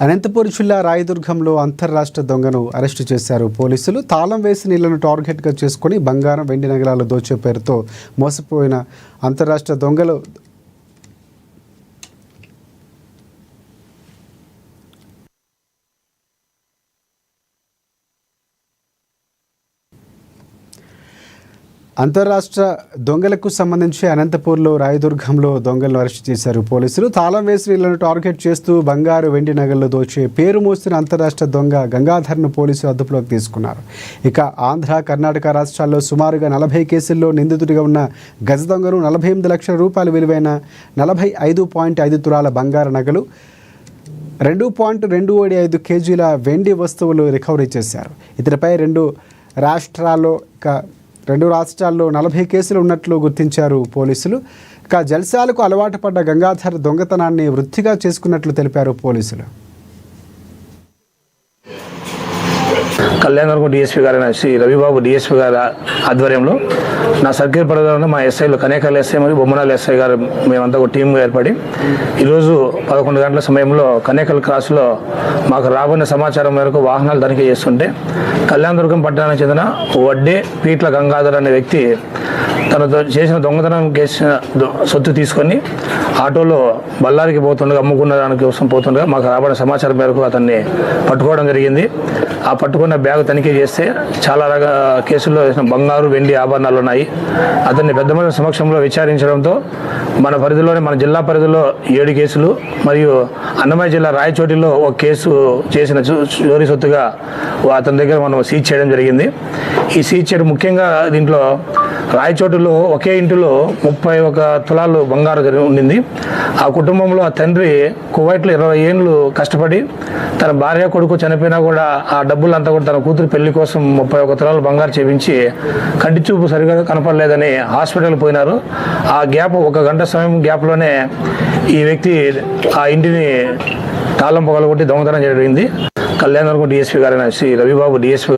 అనంతపురం జిల్లా రాయదుర్గంలో అంతర్రాష్ట్ర దొంగను అరెస్టు చేశారు పోలీసులు. తాళం వేసిన ఇళ్లను టార్గెట్గా చేసుకుని బంగారం, వెండి నగరాలు దోచే పేరుతో మోసపోయిన అంతర్రాష్ట్ర దొంగలు అంతర్రాష్ట్ర దొంగలకు సంబంధించి అనంతపూర్లో రాయదుర్గంలో దొంగలను అరెస్ట్ చేశారు పోలీసులు. తాళం వేసిన ఇళ్లను టార్గెట్ చేస్తూ బంగారు, వెండి నగలు దోచే పేరు మోసిన అంతర్రాష్ట్ర దొంగ గంగాధర్ను పోలీసులు అదుపులోకి తీసుకున్నారు. ఇక ఆంధ్ర, కర్ణాటక రాష్ట్రాల్లో సుమారుగా 40 కేసుల్లో నిందితుడిగా ఉన్న గజ దొంగను 48 లక్షల రూపాయలు విలువైన 45.5 తులాల బంగారు నగలు, 2.25 కేజీల వెండి వస్తువులు రికవరీ చేశారు. ఇతనిపై రెండు రాష్ట్రాల్లో 40 కేసులు ఉన్నట్లు గుర్తించారు పోలీసులు. ఇక జల్సాలకు అలవాటు పడ్డ గంగాధర్ దొంగతనాన్ని వృత్తిగా చేసుకున్నట్లు తెలిపారు పోలీసులు. కళ్యాణదుర్గం డిఎస్పీ గారైన శ్రీ రవిబాబు డిఎస్పీ గారి ఆధ్వర్యంలో నా సర్కిల్ పరిధిలో మా ఎస్ఐలు కనేకల్ ఎస్ఐ మరియు బొమ్మనాల ఎస్ఐ గారు మేమంతా ఒక టీమ్గా ఏర్పడి ఈరోజు 11 గంటల సమయంలో కనేకల్ క్రాస్లో మాకు రాబడిన సమాచారం మేరకు వాహనాలు తనిఖీ చేస్తుంటే కళ్యాణదుర్గం పట్టణానికి చెందిన వడ్డే పీట్ల గంగాధర్ అనే వ్యక్తి తను చేసిన దొంగతనం చేసిన సొత్తు తీసుకొని ఆటోలో బళ్ళారికి పోతుండగా అమ్ముకున్న దానికి కోసం పోతుండగా మాకు రాబడిన సమాచారం మేరకు అతన్ని పట్టుకోవడం జరిగింది. ఆ పట్టుకున్న బ్యాగ్ తనిఖీ చేస్తే చాలా కేసుల్లో బంగారు, వెండి ఆభరణాలు ఉన్నాయి. అతన్ని పెద్ద మంది సమక్షంలో విచారించడంతో మన పరిధిలోనే మన జిల్లా పరిధిలో 7 కేసులు మరియు అన్నమయ్య జిల్లా రాయచోటిలో ఒక కేసు చేసిన చోరీ సొత్తుగా అతని దగ్గర మనం సీజ్ చేయడం జరిగింది. ఈ సీజ్ చేయడం ముఖ్యంగా దీంట్లో రాయచోటులో ఒకే ఇంటిలో 31 తులాలు బంగారు ఉండింది. ఆ కుటుంబంలో ఆ తండ్రి కువైట్లో 20 ఏళ్ళు కష్టపడి తన భార్య, కొడుకు చనిపోయినా కూడా ఆ డబ్బులంతా కూడా తన కూతురు పెళ్లి కోసం 31 తులాలు బంగారు చేపించి కంటి చూపు సరిగా కనపడలేదని హాస్పిటల్ పోయినారు. ఆ గ్యాప్ 1 గంట సమయం గ్యాప్లోనే ఈ వ్యక్తి ఆ ఇంటిని తాళం పగలగొట్టి దొంగతనం జరిగింది. కళ్యాణదుర్గం డిఎస్పీ గారైన శ్రీ రవిబాబు డిఎస్పీ